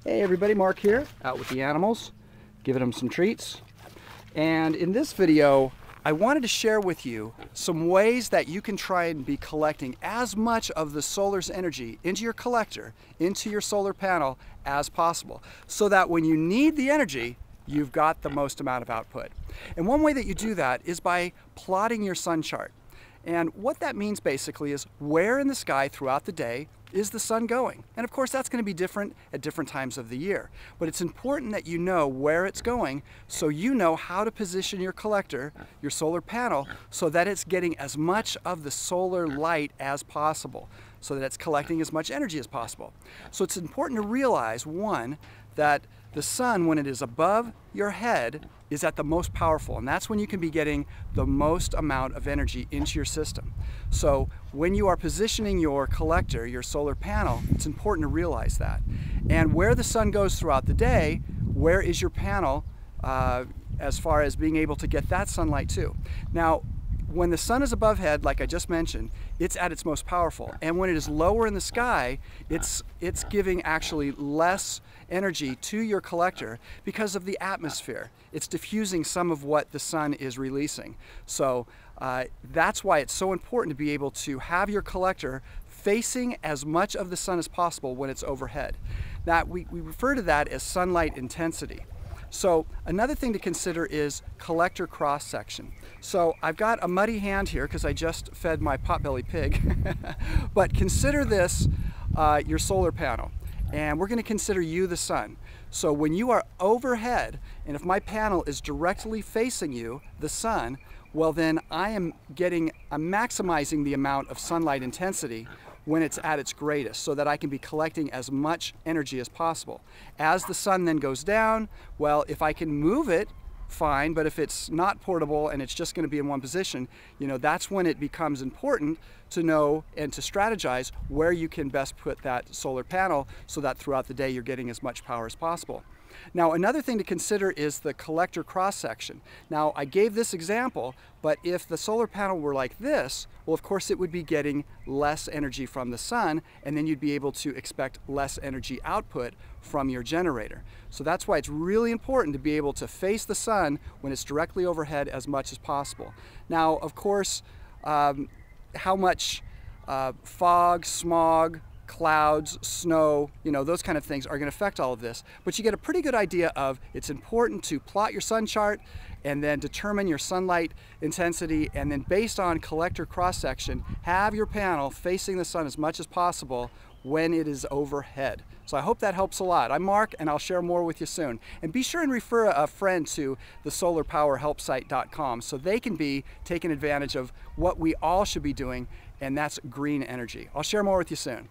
Hey everybody, Mark here, out with the animals, giving them some treats. And in this video, I wanted to share with you some ways that you can try and be collecting as much of the solar's energy into your collector, into your solar panel as possible, so that when you need the energy, you've got the most amount of output. And one way that you do that is by plotting your sun chart. And what that means basically is where in the sky throughout the day is the sun going? And of course that's going to be different at different times of the year. But it's important that you know where it's going so you know how to position your collector, your solar panel, so that it's getting as much of the solar light as possible, so that it's collecting as much energy as possible. So it's important to realize, one, that the sun, when it is above your head, is at the most powerful, and that's when you can be getting the most amount of energy into your system. So when you are positioning your collector, your solar panel, it's important to realize that. And where the sun goes throughout the day, where is your panel as far as being able to get that sunlight too? Now, when the sun is above head, like I just mentioned, it's at its most powerful. And when it is lower in the sky, it's giving actually less energy to your collector because of the atmosphere. It's diffusing some of what the sun is releasing. So that's why it's so important to be able to have your collector facing as much of the sun as possible when it's overhead. Now, we refer to that as sunlight intensity. So another thing to consider is collector cross section. So I've got a muddy hand here because I just fed my potbelly pig. But consider this your solar panel. And we're going to consider you the sun. So when you are overhead, and if my panel is directly facing you, the sun, well then I'm maximizing the amount of sunlight intensity when it's at its greatest, so that I can be collecting as much energy as possible. As the sun then goes down, well, if I can move it, fine, but if it's not portable and it's just going to be in one position, that's when it becomes important to know and to strategize where you can best put that solar panel so that throughout the day you're getting as much power as possible. Now, another thing to consider is the collector cross section. Now, I gave this example, but if the solar panel were like this, well, of course it would be getting less energy from the sun, and then you'd be able to expect less energy output from your generator. So that's why it's really important to be able to face the sun when it's directly overhead as much as possible. Now, of course, how much fog, smog, clouds, snow, those kind of things are going to affect all of this. But you get a pretty good idea of it's important to plot your sun chart and then determine your sunlight intensity, and then based on collector cross-section, have your panel facing the sun as much as possible when it is overhead. So I hope that helps a lot. I'm Mark, and I'll share more with you soon. And be sure and refer a friend to the solarpowerhelpsite.com so they can be taking advantage of what we all should be doing, and that's green energy. I'll share more with you soon.